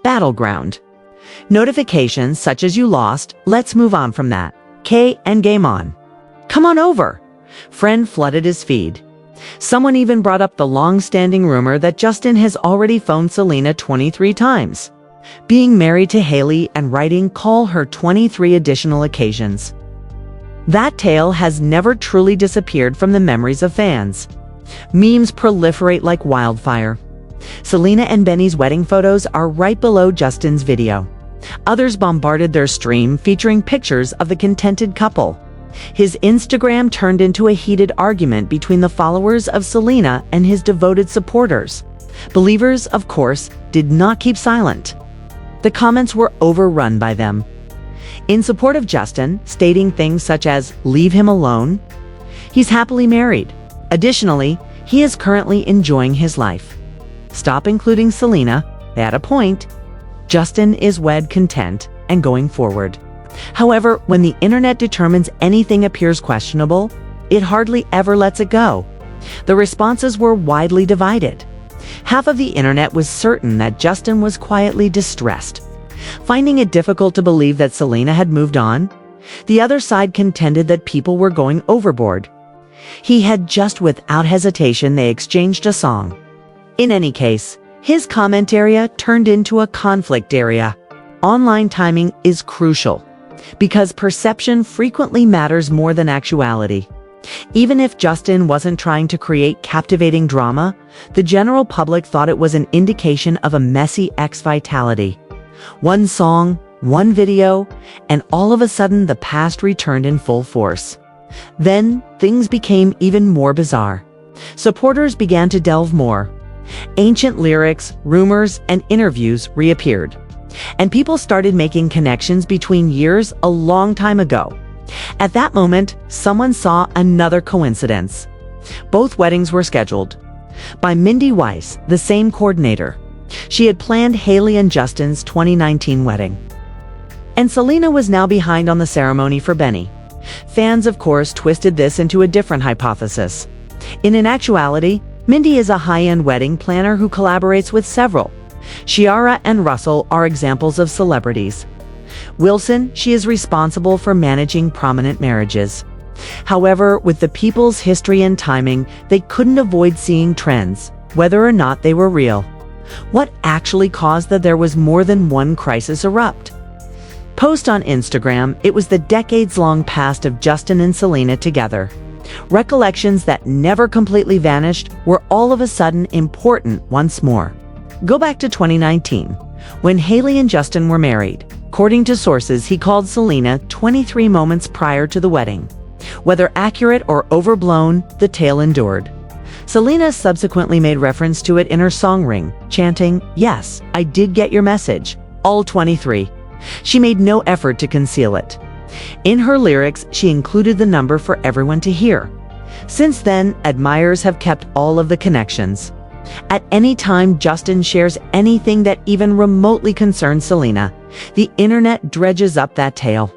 battleground. Notifications such as "you lost, let's move on from that. K and game on. Come on over." Friend flooded his feed. Someone even brought up the long-standing rumor that Justin has already phoned Selena 23 times, being married to Hailey and writing "call her" 23 additional occasions. That tale has never truly disappeared from the memories of fans. Memes proliferate like wildfire. Selena and Benny's wedding photos are right below Justin's video. Others bombarded their stream featuring pictures of the contented couple. His Instagram turned into a heated argument between the followers of Selena and his devoted supporters. Believers, of course, did not keep silent. The comments were overrun by them. In support of Justin, stating things such as "leave him alone," "he's happily married," additionally, "he is currently enjoying his life," "stop including Selena, at a point," "Justin is wed content and going forward." However, when the internet determines anything appears questionable, it hardly ever lets it go. The responses were widely divided. Half of the internet was certain that Justin was quietly distressed, finding it difficult to believe that Selena had moved on. The other side contended that people were going overboard. He had just without hesitation they exchanged a song. In any case, his comment area turned into a conflict area. Online timing is crucial, because perception frequently matters more than actuality. Even if Justin wasn't trying to create captivating drama, the general public thought it was an indication of a messy ex-vitality. One song, one video, and all of a sudden the past returned in full force. Then, things became even more bizarre. Supporters began to delve more. Ancient lyrics, rumors, and interviews reappeared. And people started making connections between years a long time ago. At that moment, someone saw another coincidence. Both weddings were scheduled by Mindy Weiss, the same coordinator. She had planned Hailey and Justin's 2019 wedding. And Selena was now behind on the ceremony for Benny. Fans, of course, twisted this into a different hypothesis. In actuality, Mindy is a high-end wedding planner who collaborates with several. Ciara and Russell are examples of celebrities. Wilson, she is responsible for managing prominent marriages. However, with the people's history and timing, they couldn't avoid seeing trends, whether or not they were real. What actually caused that there was more than one crisis erupt? Post on Instagram, it was the decades-long past of Justin and Selena together. Recollections that never completely vanished were all of a sudden important once more. Go back to 2019, when Hailey and Justin were married. According to sources, he called Selena 23 moments prior to the wedding. Whether accurate or overblown, the tale endured. Selena subsequently made reference to it in her song Ring, chanting, "Yes, I did get your message, all 23. She made no effort to conceal it. In her lyrics, she included the number for everyone to hear. Since then, admirers have kept all of the connections. At any time Justin shares anything that even remotely concerns Selena, the internet dredges up that tale.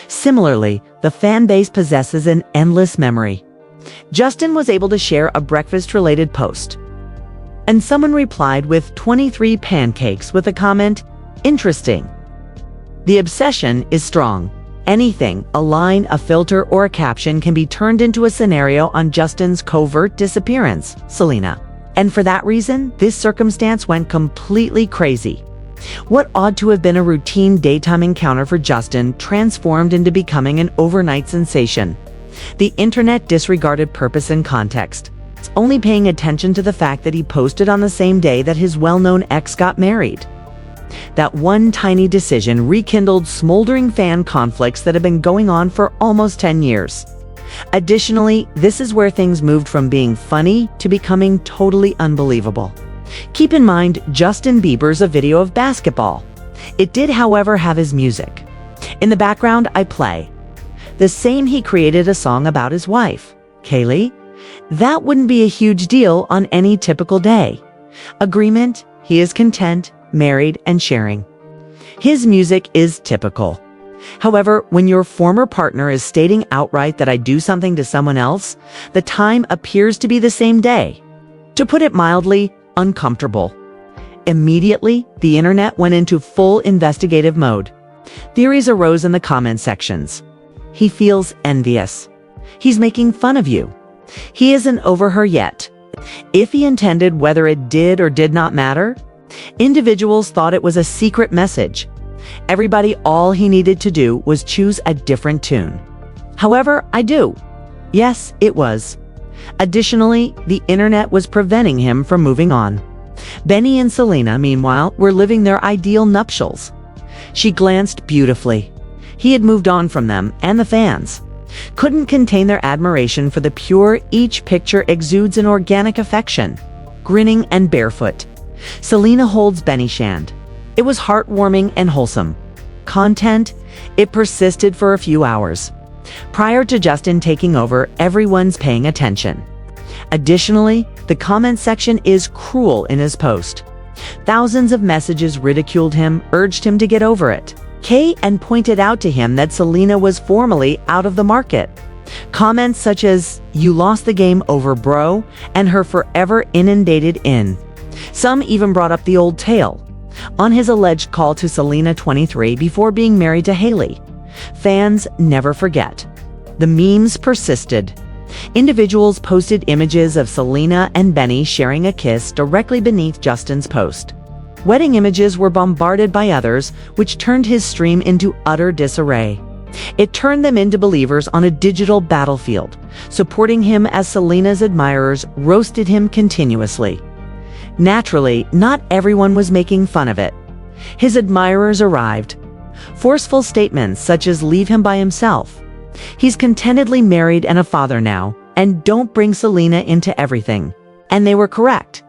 Similarly, the fan base possesses an endless memory. Justin was able to share a breakfast-related post, and someone replied with 23 pancakes with a comment, "Interesting." The obsession is strong. Anything, a line, a filter, or a caption can be turned into a scenario on Justin's covert disappearance, Selena. And for that reason, this circumstance went completely crazy. What ought to have been a routine daytime encounter for Justin transformed into becoming an overnight sensation. The internet disregarded purpose and context, only paying attention to the fact that he posted on the same day that his well-known ex got married. That one tiny decision rekindled smoldering fan conflicts that have been going on for almost 10 years. Additionally, this is where things moved from being funny to becoming totally unbelievable. Keep in mind, Justin Bieber's a video of basketball. It did, however, have his music. In the background, I play. The same he created a song about his wife, Hailey. That wouldn't be a huge deal on any typical day. Agreement, he is content, married, and sharing. His music is typical. However, when your former partner is stating outright that I do something to someone else, the time appears to be the same day. To put it mildly, uncomfortable. Immediately, the internet went into full investigative mode. Theories arose in the comment sections. He feels envious. He's making fun of you. He isn't over her yet. If he intended, whether it did or did not matter, individuals thought it was a secret message. Everybody, all he needed to do was choose a different tune. However, I do. Yes, it was. Additionally, the internet was preventing him from moving on. Benny and Selena, meanwhile, were living their ideal nuptials. She glanced beautifully. He had moved on from them, and the fans couldn't contain their admiration for the pure. Each picture exudes an organic affection. Grinning and barefoot, Selena holds Benny's hand. It was heartwarming and wholesome. Content, it persisted for a few hours. Prior to Justin taking over, everyone's paying attention. Additionally, the comment section is cruel in his post. Thousands of messages ridiculed him, urged him to get over it, and pointed out to him that Selena was formally out of the market. Comments such as, "You lost the game over, bro," and "her forever inundated in." Some even brought up the old tale on his alleged call to Selena 23 before being married to Hailey. Fans never forget. The memes persisted. Individuals posted images of Selena and Benny sharing a kiss directly beneath Justin's post. Wedding images were bombarded by others, which turned his stream into utter disarray. It turned them into believers on a digital battlefield, supporting him as Selena's admirers roasted him continuously. Naturally, not everyone was making fun of it. His admirers arrived. Forceful statements such as "leave him by himself," "he's contentedly married and a father now," and "don't bring Selena into everything." And they were correct.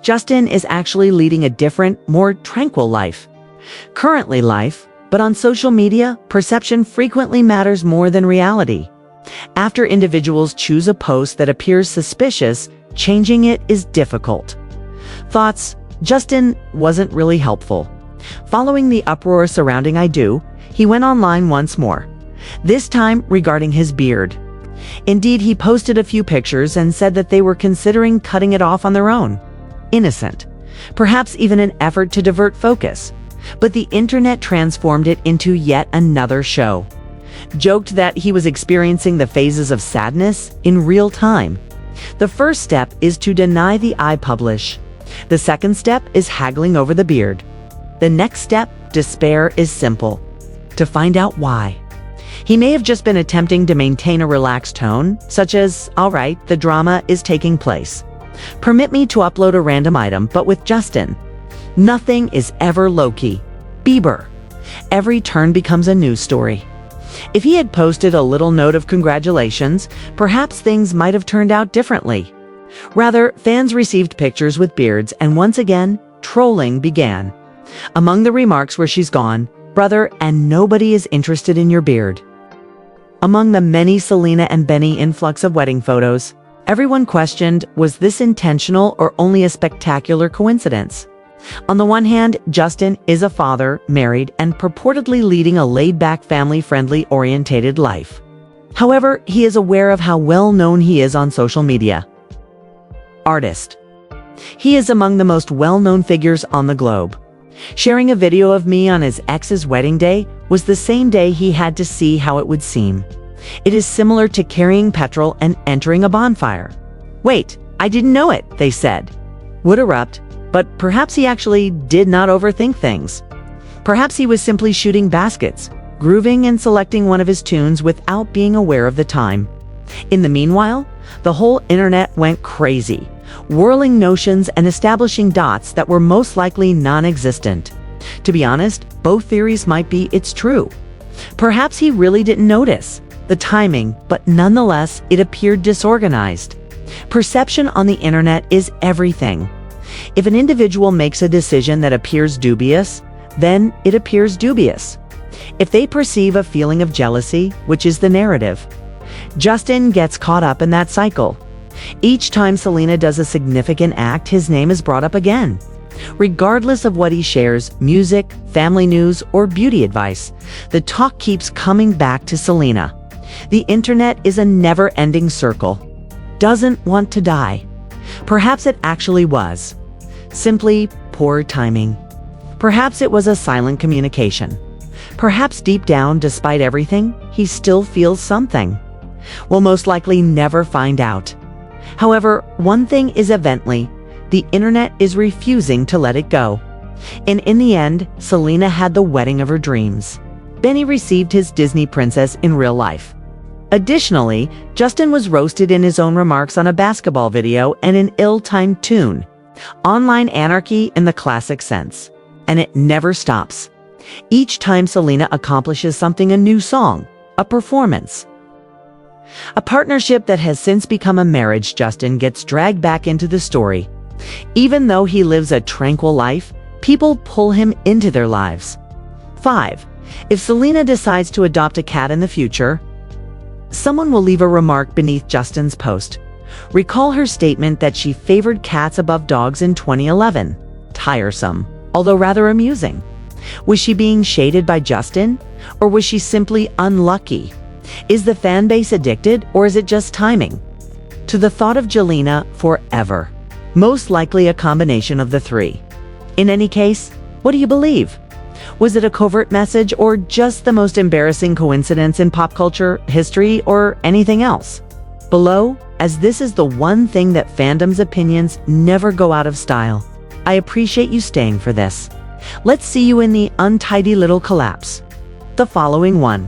Justin is actually leading a different, more tranquil life. Currently life, but on social media, perception frequently matters more than reality. After individuals choose a post that appears suspicious, changing it is difficult. Thoughts: Justin wasn't really helpful. Following the uproar surrounding I Do, he went online once more, this time regarding his beard. Indeed, he posted a few pictures and said that they were considering cutting it off on their own. Innocent, perhaps even an effort to divert focus, but the internet transformed it into yet another show. Joked that he was experiencing the phases of sadness in real time. The first step is to deny the I publish. The second step is haggling over the beard. The next step, despair, is simple: to find out why. He may have just been attempting to maintain a relaxed tone, such as, "All right, the drama is taking place. Permit me to upload a random item," but with Justin, nothing is ever low-key. Bieber. Every turn becomes a news story. If he had posted a little note of congratulations, perhaps things might have turned out differently. Rather, fans received pictures with beards, and once again, trolling began. Among the remarks were, "She's gone, brother, and nobody is interested in your beard." Among the many Selena and Benny influx of wedding photos, everyone questioned, was this intentional or only a spectacular coincidence? On the one hand, Justin is a father, married, and purportedly leading a laid-back, family-friendly orientated life. However, he is aware of how well-known he is on social media. Artist. He is among the most well-known figures on the globe. Sharing a video of me on his ex's wedding day was the same day he had to see how it would seem. It is similar to carrying petrol and entering a bonfire. "Wait, I didn't know it," they said. Would erupt, but perhaps he actually did not overthink things. Perhaps he was simply shooting baskets, grooving and selecting one of his tunes without being aware of the time. In the meanwhile, the whole internet went crazy, whirling notions and establishing dots that were most likely non-existent. To be honest, both theories might be it's true. Perhaps he really didn't notice the timing, but nonetheless, it appeared disorganized. Perception on the internet is everything. If an individual makes a decision that appears dubious, then it appears dubious. If they perceive a feeling of jealousy, which is the narrative, Justin gets caught up in that cycle. Each time Selena does a significant act, his name is brought up again. Regardless of what he shares, music, family news, or beauty advice, the talk keeps coming back to Selena. The internet is a never-ending circle. Doesn't want to die. Perhaps it actually was. Simply poor timing. Perhaps it was a silent communication. Perhaps deep down, despite everything, he still feels something. We'll most likely never find out. However, one thing is evidently, the internet is refusing to let it go. And in the end, Selena had the wedding of her dreams. Benny received his Disney princess in real life. Additionally, Justin was roasted in his own remarks on a basketball video and an ill-timed tune. Online anarchy in the classic sense. And it never stops. Each time Selena accomplishes something, a new song, a performance. A partnership that has since become a marriage, Justin gets dragged back into the story. Even though he lives a tranquil life, people pull him into their lives. 5. If Selena decides to adopt a cat in the future, someone will leave a remark beneath Justin's post. Recall her statement that she favored cats above dogs in 2011. Tiresome, although rather amusing. Was she being shaded by Justin? Or was she simply unlucky? Is the fan base addicted, or is it just timing? To the thought of Jelena forever. Most likely a combination of the three. In any case, what do you believe? Was it a covert message, or just the most embarrassing coincidence in pop culture, history, or anything else? Below, as this is the one thing that fandom's opinions never go out of style. I appreciate you staying for this. Let's see you in the untidy little collapse. The following one.